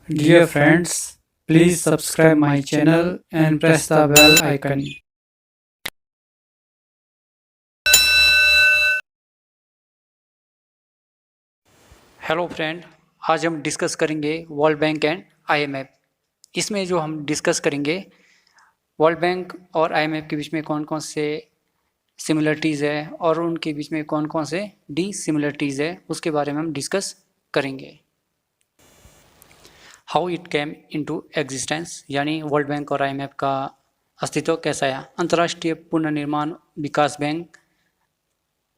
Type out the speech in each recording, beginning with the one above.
Dear friends, please subscribe my channel and press the bell icon. Hello friend, आज हम discuss करेंगे world bank and IMF. इसमें जो हम डिस्कस करेंगे वर्ल्ड बैंक और आईएमएफ के बीच में कौन कौन से सिमिलरिटीज़ है और उनके बीच में कौन कौन से डिसिमिलरिटीज़ है उसके बारे में हम डिस्कस करेंगे। How it came into existence, यानी वर्ल्ड बैंक और आईएमएफ का अस्तित्व कैसा आया। अंतर्राष्ट्रीय पुनर्निर्माण विकास बैंक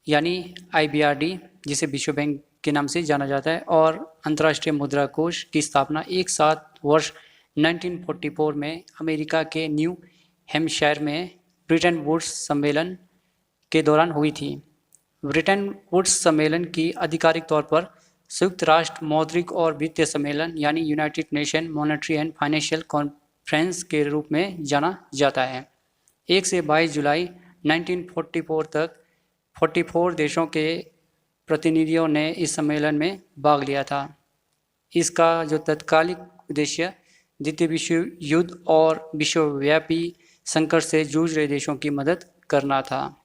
यानी आईबीआरडी, जिसे विश्व बैंक के नाम से जाना जाता है, और अंतर्राष्ट्रीय मुद्रा कोष की स्थापना एक साथ वर्ष 1944 में अमेरिका के न्यू हैम्पशायर में ब्रिटेन वुड्स सम्मेलन के दौरान हुई थी। ब्रिटेन वुड्स सम्मेलन की आधिकारिक तौर पर संयुक्त राष्ट्र मौद्रिक और वित्तीय सम्मेलन यानी United nation monetary and financial conference के रूप में जाना जाता है। 1 से 22 जुलाई 1944 तक 44 देशों के प्रतिनिधियों ने इस सम्मेलन में भाग लिया था। इसका जो तत्कालिक उद्देश्य द्वितीय विश्व युद्ध और विश्वव्यापी संकट से जूझ रहे देशों की मदद करना था।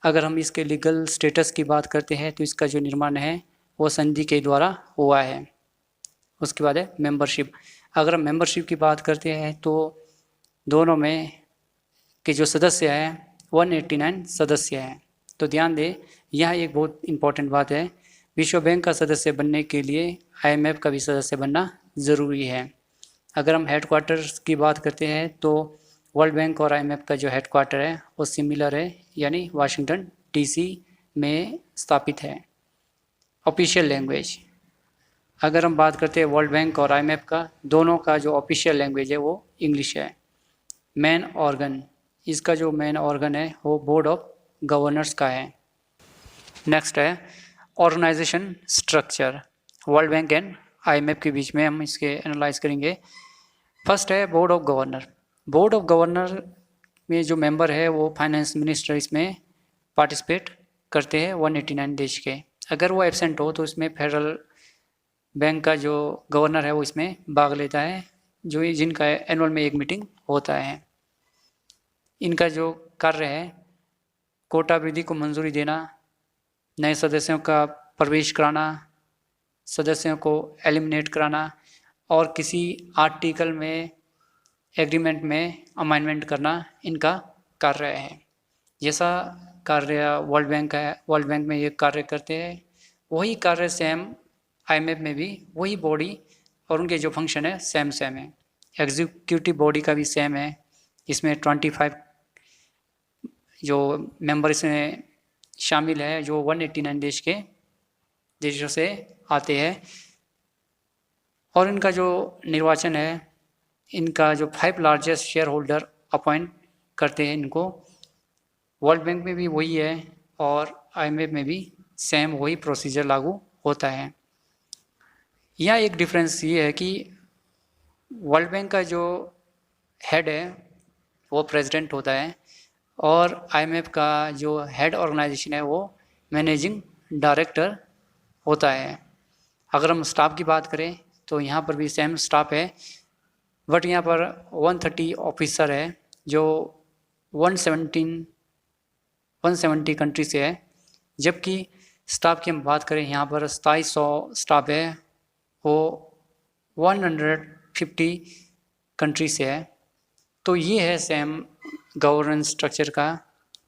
अगर हम इसके लीगल स्टेटस की बात करते हैं तो इसका जो निर्माण है वो संधि के द्वारा हुआ है। उसके बाद है मेंबरशिप। अगर हम मेंबरशिप की बात करते हैं तो दोनों में के जो सदस्य हैं 189 सदस्य हैं। तो ध्यान दें, यह एक बहुत इंपॉर्टेंट बात है, विश्व बैंक का सदस्य बनने के लिए आईएमएफ का भी सदस्य बनना ज़रूरी है। अगर हम हेडक्वार्टर्स की बात करते हैं तो वर्ल्ड बैंक और आईएमएफ का जो हेडक्वार्टर है वो सिमिलर है, यानी वाशिंगटन डीसी में स्थापित है। ऑफिशियल लैंग्वेज, अगर हम बात करते हैं वर्ल्ड बैंक और आईएमएफ का, दोनों का जो ऑफिशियल लैंग्वेज है वो इंग्लिश है। मेन ऑर्गन, इसका जो मेन ऑर्गन है वो बोर्ड ऑफ गवर्नर्स का है। नेक्स्ट है organisation structure. World bank and IMF के बीच में हम इसके एनालाइज करेंगे। फर्स्ट है board of governor. Board of governor में जो मेंबर है वो फाइनेंस मिनिस्टर इसमें पार्टिसिपेट करते हैं 189 देश के। अगर वो एब्सेंट हो तो इसमें फेडरल बैंक का जो गवर्नर है वो इसमें भाग लेता है, जो जिनका एनुअल में एक मीटिंग होता है। इनका जो कार्य है कोटा वृद्धि को मंजूरी देना, नए सदस्यों का प्रवेश कराना, सदस्यों को एलिमिनेट कराना और किसी आर्टिकल में एग्रीमेंट में अमेंडमेंट करना इनका कार्य है। जैसा कार्य वर्ल्ड बैंक है, वर्ल्ड बैंक में ये कार्य करते हैं, वही कार्य सेम आईएमएफ में भी वही बॉडी और उनके जो फंक्शन है सेम है। एग्जीक्यूटिव बॉडी का भी सेम है। इसमें 25 जो मेंबर इसमें शामिल है जो 189 देशों से आते हैं, और इनका जो निर्वाचन है, इनका जो 5 लार्जेस्ट शेयर होल्डर अपॉइंट करते हैं इनको। वर्ल्ड बैंक में भी वही है और आईएमएफ में भी सेम वही प्रोसीजर लागू होता है। यहाँ एक डिफरेंस ये है कि वर्ल्ड बैंक का जो हेड है वो प्रेसिडेंट होता है और आईएमएफ का जो हेड ऑर्गेनाइजेशन है वो मैनेजिंग डायरेक्टर होता है। अगर हम स्टाफ की बात करें तो यहाँ पर भी सेम स्टाफ है, बट यहाँ पर 130 ऑफिसर है जो 170 कंट्री से है, जबकि स्टाफ की हम बात करें यहाँ पर 2700 स्टाफ है, वो 150 कंट्री से है। तो ये है सेम गवर्नेंस स्ट्रक्चर का,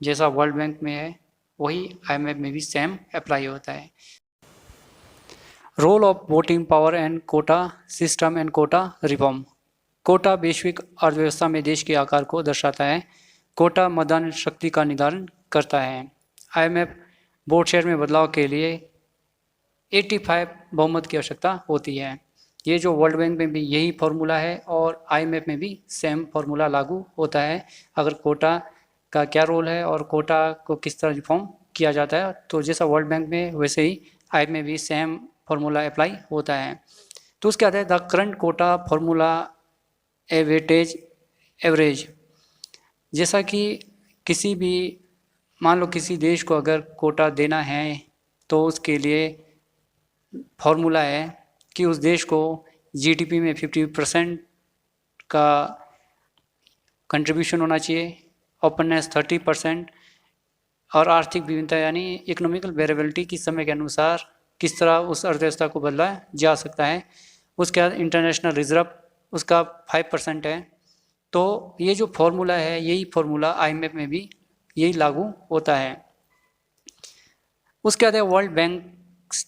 जैसा वर्ल्ड बैंक में है वही आईएमएफ में भी सेम अप्लाई होता है। Role of voting power and quota system and quota reform. Quota वैश्विक अर्थव्यवस्था में देश के आकार को दर्शाता है। कोटा मतदान शक्ति का निर्धारण करता है। आईएमएफ वोट शेयर में बदलाव के लिए 85 बहुमत की आवश्यकता होती है। ये जो वर्ल्ड बैंक में भी यही फॉर्मूला है और आईएमएफ में भी सेम फॉर्मूला लागू होता है। अगर कोटा का क्या रोल है और कोटा को किस तरह रिफॉर्म किया जाता है, तो जैसा वर्ल्ड बैंक में वैसे ही आईएमएफ में भी सेम फॉर्मूला अप्लाई होता है। तो उसके बाद है the current quota formula a weightage average. जैसा कि किसी भी, मान लो किसी देश को अगर कोटा देना है तो उसके लिए फॉर्मूला है कि उस देश को जीडीपी में 50% का कंट्रीब्यूशन होना चाहिए, ओपननेस 30%, और आर्थिक विभिन्नता यानी इकोनॉमिकल वेरिएबिलिटी की समय के अनुसार किस तरह उस अर्थव्यवस्था को बदला जा सकता है। उसके बाद इंटरनेशनल रिजर्व उसका 5% है। तो ये जो फॉर्मूला है, यही फॉर्मूला आईएमएफ में भी यही लागू होता है। उसके बाद है world bank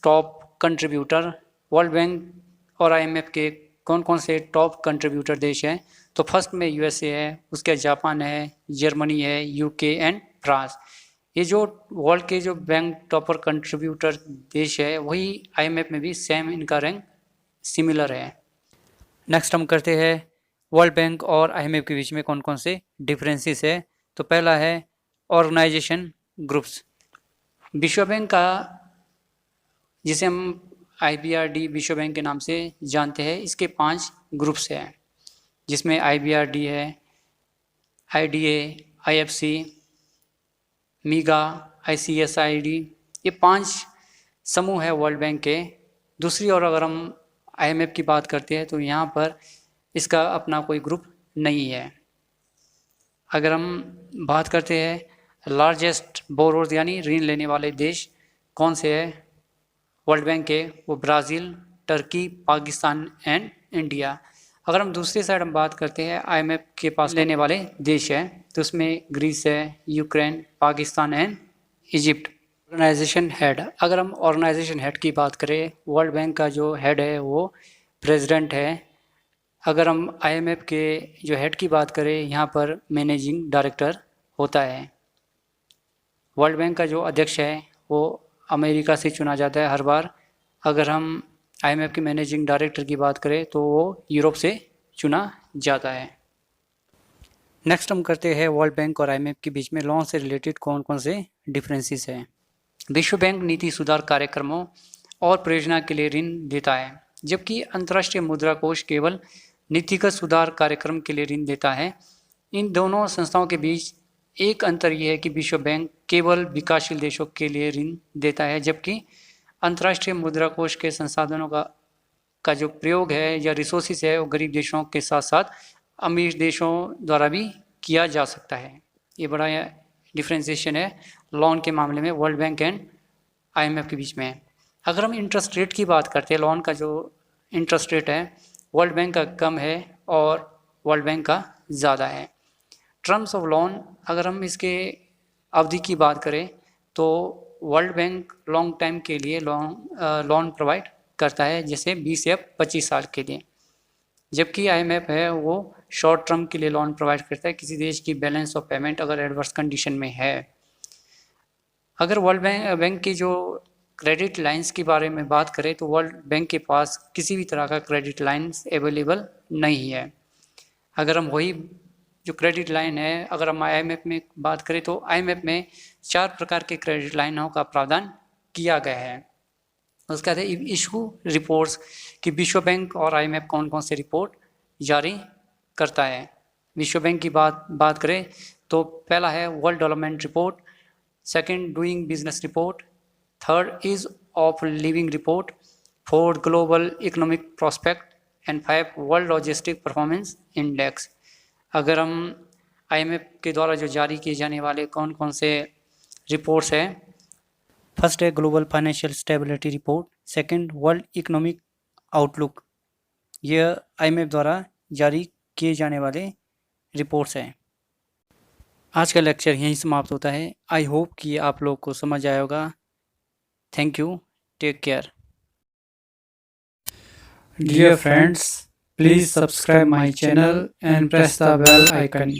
top contributor. World bank और आईएमएफ के कौन कौन से टॉप कंट्रीब्यूटर देश हैं? तो फर्स्ट में यूएसए है, उसके जापान है, जर्मनी है, यूके एंड फ्रांस। ये जो वर्ल्ड के जो बैंक टॉपर कंट्रीब्यूटर देश है, वही आईएमएफ में भी सेम इनका रैंक सिमिलर है। नेक्स्ट हम करते हैं वर्ल्ड बैंक और आईएमएफ के बीच में कौन कौन से डिफरेंसेस है। तो पहला है ऑर्गेनाइजेशन ग्रुप्स। विश्व बैंक का, जिसे हम आईबीआरडी विश्व बैंक के नाम से जानते हैं, इसके 5 ग्रुप्स हैं, जिसमें आईबीआरडी है, आईडीए, आईएफसी, मीगा, आईसीएसआईडी, ये 5 समूह है वर्ल्ड बैंक के। दूसरी ओर अगर हम आईएमएफ की बात करते हैं तो यहाँ पर इसका अपना कोई ग्रुप नहीं है। अगर हम बात करते हैं लार्जेस्ट बोरोर्स यानी ऋण लेने वाले देश कौन से है वर्ल्ड बैंक के, वो Brazil, Turkey, Pakistan and India. अगर हम दूसरी साइड हम बात करते हैं आईएमएफ के पास लेने वाले देश हैं, तो उसमें ग्रीस है, Ukraine, Pakistan and Egypt. Organisation head, अगर हम ऑर्गेनाइजेशन हेड की बात करें, वर्ल्ड बैंक का जो हेड है वो प्रेसिडेंट है। अगर हम आईएमएफ के जो हेड की बात करें, यहाँ पर मैनेजिंग डायरेक्टर होता है। वर्ल्ड बैंक का जो अध्यक्ष है वो अमेरिका से चुना जाता है हर बार। अगर हम आईएमएफ के मैनेजिंग डायरेक्टर की बात करें तो वो यूरोप से चुना जाता है। नेक्स्ट हम करते हैं वर्ल्ड बैंक और आईएमएफ के बीच में लोन से रिलेटेड कौन कौन से डिफरेंसेस हैं। विश्व बैंक नीति सुधार कार्यक्रमों और परियोजना के लिए ऋण देता है, जबकि अंतर्राष्ट्रीय मुद्रा कोष केवल नीतिगत सुधार कार्यक्रम के लिए ऋण देता है। इन दोनों संस्थाओं के बीच एक अंतर यह है कि विश्व बैंक केवल विकासशील देशों के लिए ऋण देता है, जबकि अंतर्राष्ट्रीय मुद्रा कोष के संसाधनों का जो प्रयोग है या रिसोर्सेज है वो गरीब देशों के साथ साथ अमीर देशों द्वारा भी किया जा सकता है। ये बड़ा डिफ्रेंसिएशन है लोन के मामले में वर्ल्ड बैंक एंड आईएमएफ के बीच में। अगर हम इंटरेस्ट रेट की बात करते हैं, लोन का जो इंटरेस्ट रेट है वर्ल्ड बैंक का कम है और वर्ल्ड बैंक का ज़्यादा है। टर्म्स ऑफ लोन, अगर हम इसके अवधि की बात करें तो वर्ल्ड बैंक लॉन्ग टाइम के लिए लोन प्रोवाइड करता है, जैसे 20 या 25 साल के लिए, जबकि आईएमएफ है वो शॉर्ट टर्म के लिए लोन प्रोवाइड करता है किसी देश की बैलेंस ऑफ पेमेंट अगर एडवर्स कंडीशन में है। अगर वर्ल्ड बैंक की जो क्रेडिट लाइंस के बारे में बात करें तो वर्ल्ड बैंक के पास किसी भी तरह का क्रेडिट लाइंस अवेलेबल नहीं है। अगर हम वही जो क्रेडिट लाइन है, अगर हम आईएमएफ में बात करें तो आईएमएफ में 4 प्रकार के क्रेडिट लाइनों का प्रावधान किया गया है। उसके बाद इशू रिपोर्ट्स कि विश्व बैंक और आईएमएफ कौन कौन से रिपोर्ट जारी करता है। विश्व बैंक की बात करें तो पहला है world development report, second doing business report, third is of living report, fourth global economic prospect and 5 world logistic performance index. अगर हम आईएमएफ के द्वारा जो जारी किए जाने वाले कौन कौन से रिपोर्ट्स हैं, फर्स्ट है global financial stability report, second world economic outlook, यह आईएमएफ द्वारा जारी किए जाने वाले रिपोर्ट्स हैं। आज का लेक्चर यहीं समाप्त होता है। आई होप कि आप लोग को समझ आया होगा। Thank you, take care. Dear friends, please subscribe my channel and press the bell icon.